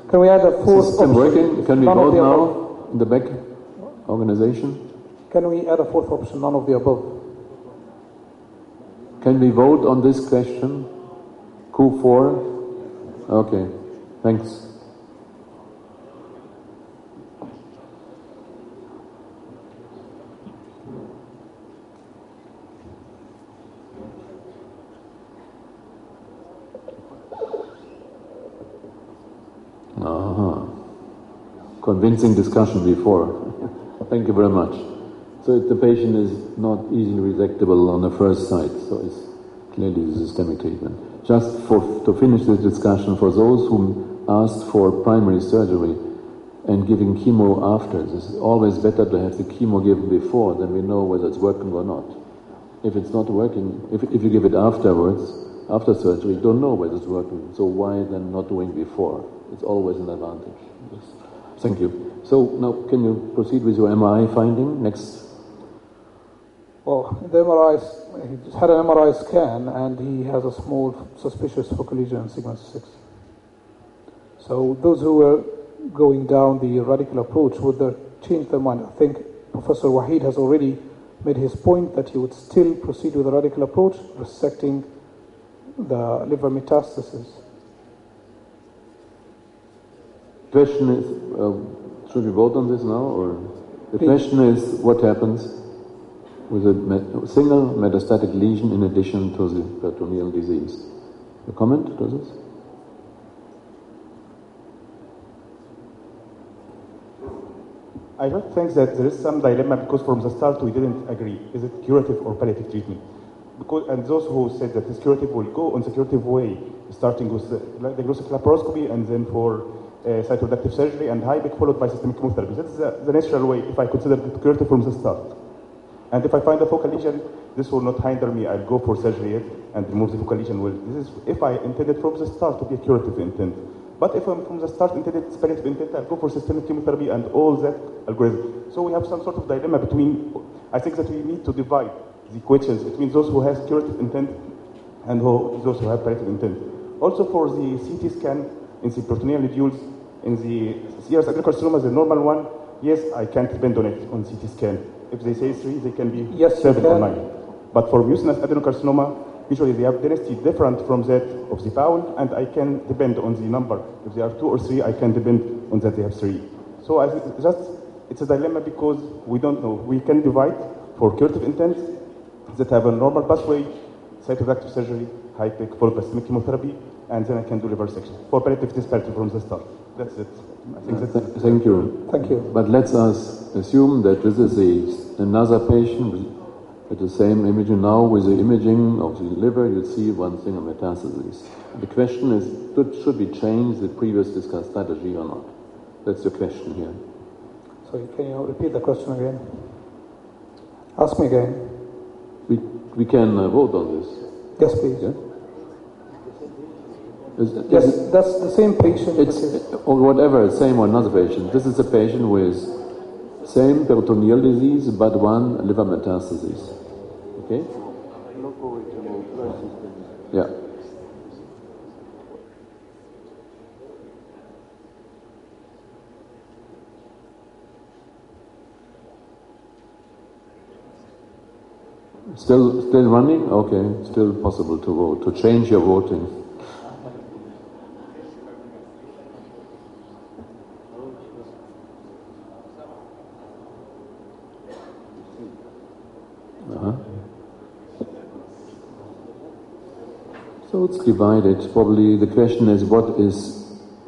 Can we add a fourth System option? working? Can we vote now in the back organization? Can we add a fourth option, none of the above? Can we vote on this question? Q4? Okay, thanks. Convincing discussion before. Thank you very much. So the patient is not easily resectable on the first sight, so it's clearly a systemic treatment. Just to finish this discussion, for those who asked for primary surgery and giving chemo after, it's always better to have the chemo given before, then we know whether it's working or not. If it's not working, if you give it afterwards, after surgery, you don't know whether it's working. So why then not doing before? It's always an advantage. Yes. Thank you. So now can you proceed with your MRI finding? Next. Well, the MRI, he just had an MRI scan and he has a small suspicious focal lesion in segment 6. So those who were going down the radical approach would change their mind. I think Professor Wahid has already made his point that he would still proceed with the radical approach, resecting the liver metastasis. Question is, should we vote on this now, or the question is what happens with a single metastatic lesion in addition to the peritoneal disease? A comment to this? I just think that there is some dilemma because from the start we didn't agree. Is it curative or palliative treatment? And those who said that it's curative will go on the curative way, starting with the diagnostic laparoscopy and then for cytoreductive surgery and HIPEC followed by systemic chemotherapy. That's the natural way if I consider it curative from the start. And if I find a focal lesion, this will not hinder me. I'll go for surgery and remove the focal lesion. Well, this is if I intended from the start to be a curative intent. But if I'm from the start intended palliative intent, I'll go for systemic chemotherapy and all that algorithm. So we have some sort of dilemma between, I think that we need to divide the questions between those who have curative intent and those who have palliative intent. Also for the CT scan in the peritoneal nodules, in the serous adenocarcinoma, the normal one, yes, I can't depend on it on CT scan. If they say 3, they can be 7 or 9. But for mucinous adenocarcinoma, usually they have density different from that of the bowel, and I can depend on the number. If they are 2 or 3, I can depend on that they have 3. So it's a dilemma because we don't know. We can divide for curative intents that have a normal pathway, cytoreductive surgery, HIPEC, followed by systemic chemotherapy, and then I can do liver section. For palliative, it is palliative from the start. That's it. I think that's it. Thank you. Thank you. But let's assume that this is another patient with the same imaging. Now with the imaging of the liver, you see one single metastasis. The question is, should we change the previous discussed strategy or not? That's the question here. Sorry, can you repeat the question again? Ask me again. We can vote on this. Yes, please. Yeah? Yes, that's the same patient. Or whatever, same or another patient. This is a patient with same peritoneal disease, but one liver metastasis. Okay? Yeah. Still running? Okay, still possible to vote, to change your voting. So it's divided. Probably the question is, what is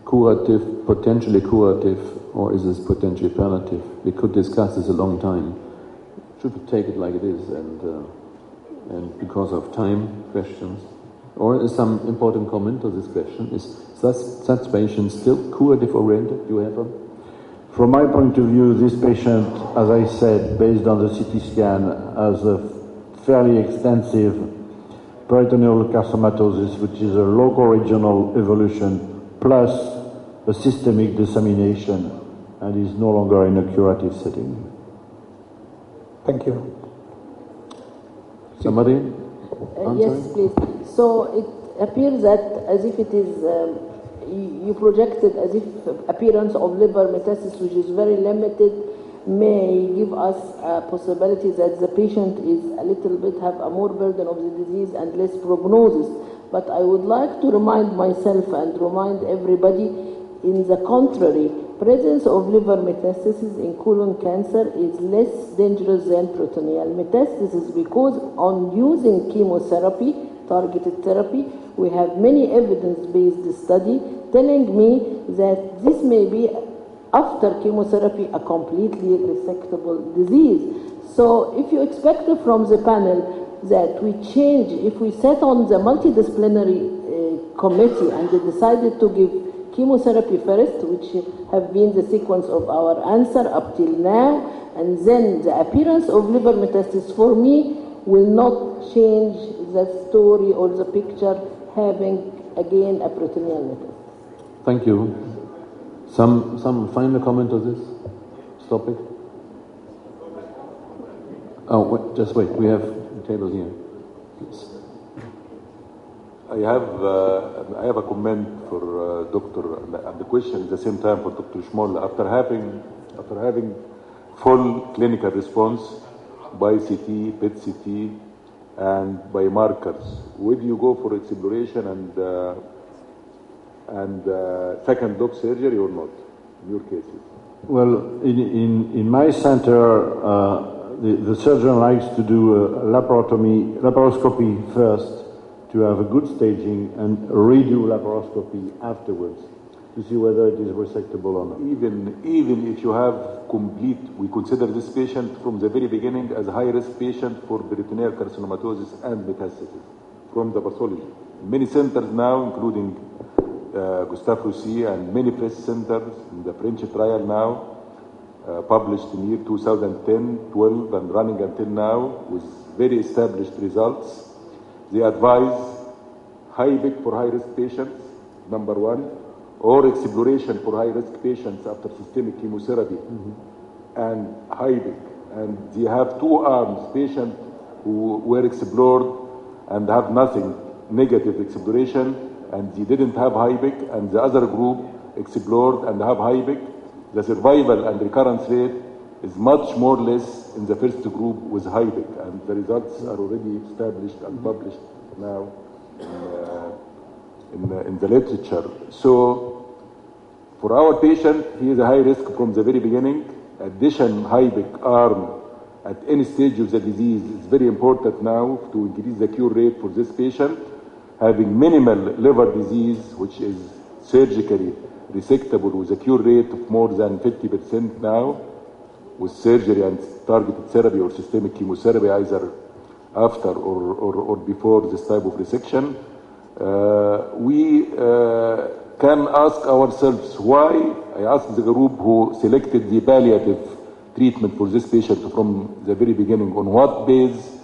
curative, potentially curative, or is this potentially palliative? We could discuss this a long time. Should we take it like it is, and because of time questions? Or is some important comment to this question? Is such patient still curative oriented? Do you have one? From my point of view, this patient, as I said, based on the CT scan, has a fairly extensive peritoneal carcinomatosis, which is a local regional evolution plus a systemic dissemination, and is no longer in a curative setting. Thank you. Somebody? Yes, please. So it appears that as if it is you projected as if appearance of liver metastasis, which is very limited, may give us a possibility that the patient is a little bit have a more burden of the disease and less prognosis. But I would like to remind myself and remind everybody, in the contrary, presence of liver metastasis in colon cancer is less dangerous than peritoneal metastasis, because on using chemotherapy, targeted therapy, we have many evidence-based study telling me that this may be, after chemotherapy, a completely resectable disease. So if you expect from the panel that we change, if we sat on the multidisciplinary committee and they decided to give chemotherapy first, which have been the sequence of our answer up till now, and then the appearance of liver metastasis, for me, will not change the story or the picture, having again a peritoneal metastasis. Thank you. Some final comment on this topic? Oh, wait, just wait. We have a table here. Please. I have a comment for Doctor, and the question at the same time for Dr. Schmoll. After having full clinical response by CT, PET CT, and by markers, would you go for exploration and second dose surgery or not in your cases? Well, in my center, the surgeon likes to do a laparoscopy first to have a good staging, and redo laparoscopy afterwards to see whether it is resectable or not. Even if you have complete, we consider this patient from the very beginning as a high-risk patient for peritoneal carcinomatosis and metastasis from the pathology. Many centers now, including Gustave Roussy and many press centers in the French trial now, published in year 2010, 12, and running until now with very established results. They advise HIBIC for high-risk patients, number one, or exploration for high-risk patients after systemic chemotherapy, and HIBIC. And they have two arms, patients who were explored and have nothing, negative exploration, and they didn't have HIBIC, and the other group explored and have HIBIC. The survival and recurrence rate is much more or less in the first group with HIBIC, and the results are already established and published now in the literature. So for our patient, he is a high risk from the very beginning. Addition HIBIC arm at any stage of the disease is very important now to increase the cure rate for this patient. Having minimal liver disease, which is surgically resectable with a cure rate of more than 50% now, with surgery and targeted therapy or systemic chemotherapy, either after or before this type of resection, we can ask ourselves why. I asked the group who selected the palliative treatment for this patient from the very beginning, on what base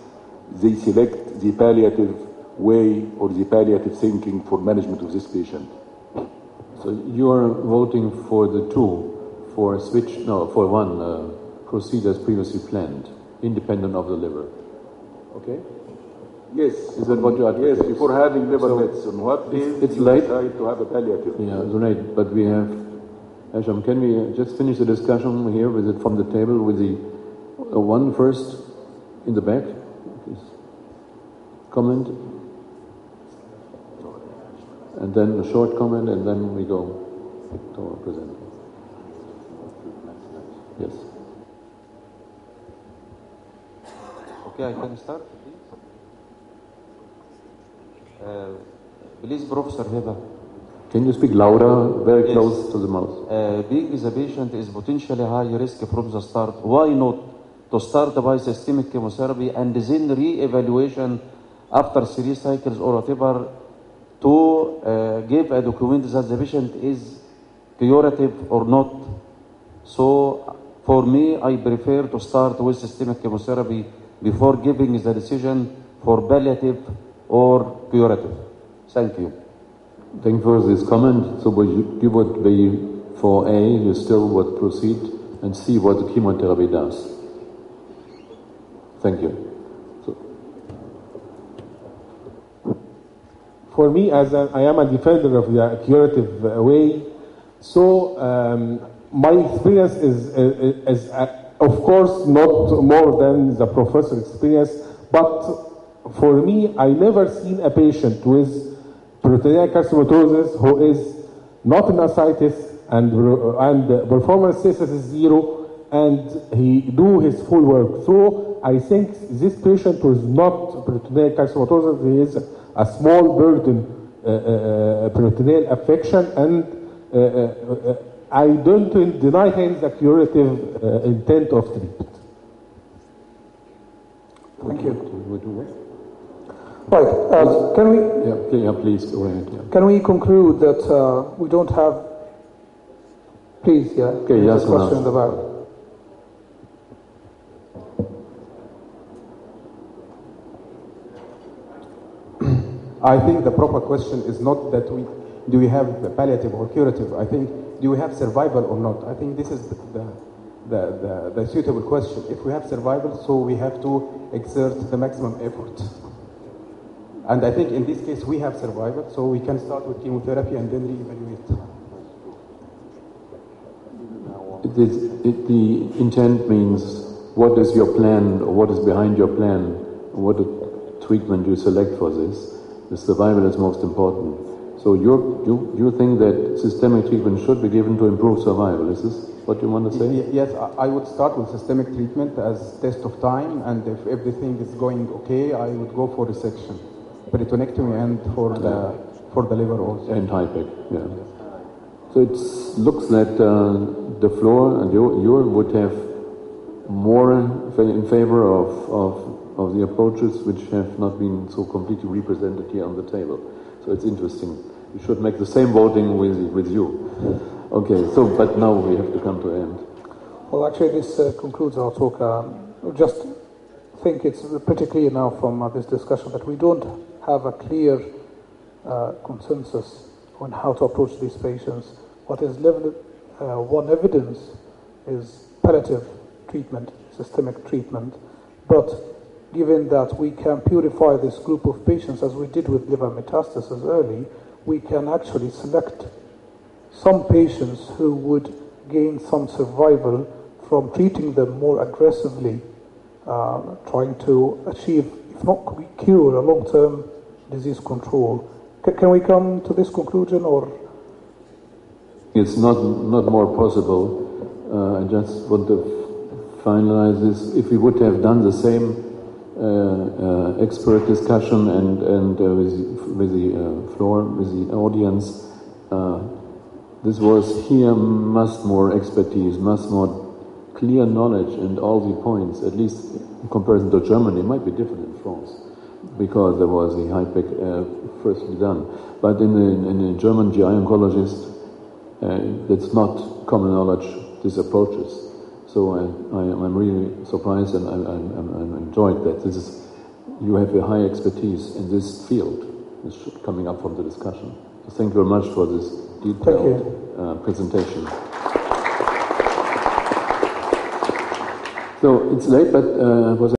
they select the palliative way or the palliative thinking for management of this patient. So you are voting for the two, for one, proceed as previously planned, independent of the liver. Okay? Yes. Is that what you advocate? Yes, before having liver mets, on what base it's late. Decide to have a palliative? Yeah, it's late, but we have, Asham, can we just finish the discussion here with it from the table with the one first in the back? Please. Comment? And then a short comment, and then we go to our presenter. Yes. Okay, I can start, please. Please, Professor Heba. Can you speak louder, very close to the mouth? Being the patient is potentially high risk from the start, why not to start by systemic chemotherapy and then re-evaluation after 3 cycles or whatever, to give a document that the patient is curative or not? So for me, I prefer to start with systemic chemotherapy before giving the decision for palliative or curative. Thank you. Thank you for this comment. So you would be for A, you still would proceed, and see what the chemotherapy does. Thank you. So, for me, I am a defender of the curative way, so my experience is of course, not more than the professor's experience, but for me, I never seen a patient with peritoneal carcinomatosis who is not in ascites and performance status is 0, and he do his full work. So I think this patient was not peritoneal carcinomatosis. He is a small burden peritoneal affection, and I don't deny him the curative intent of treatment. Thank you. Right. Can we? Yeah, please go ahead. Yeah. Can we conclude that we don't have? Please, yeah. Okay. Yes. A question in the back. I think the proper question is not that do we have palliative or curative. I think, do we have survival or not? I think this is the suitable question. If we have survival, so we have to exert the maximum effort. And I think in this case we have survival, so we can start with chemotherapy and then reevaluate. The intent means what is your plan, or what is behind your plan, what treatment you select for this. The survival is most important. So you think that systemic treatment should be given to improve survival? Is this what you want to say? Yes, I would start with systemic treatment as test of time, and if everything is going okay, I would go for resection, peritonectomy, and for the liver also. And HIPEC, yeah. So it looks that the floor and you would have more in favor of the approaches which have not been so completely represented here on the table. So it's interesting. We should make the same voting with you. Okay, so but now we have to come to an end. Well, actually, this concludes our talk. Just think it's pretty clear now from this discussion that we don't have a clear consensus on how to approach these patients. What is one evidence is palliative treatment, systemic treatment, but given that we can purify this group of patients as we did with liver metastasis early, we can actually select some patients who would gain some survival from treating them more aggressively, trying to achieve, if not cure, a long-term disease control. Can we come to this conclusion, or? It's not more possible. I just want to finalize this. If we would have done the same expert discussion and with the floor, with the audience, this was here much more expertise, much more clear knowledge, and all the points, at least in comparison to Germany, it might be different in France, because there was the HIPEC firstly done. But in a German GI oncologist, that's not common knowledge, these approaches. So I'm really surprised, and I'm enjoyed that you have a high expertise in this field. It's coming up from the discussion. So thank you very much for this detailed presentation. So it's late, but was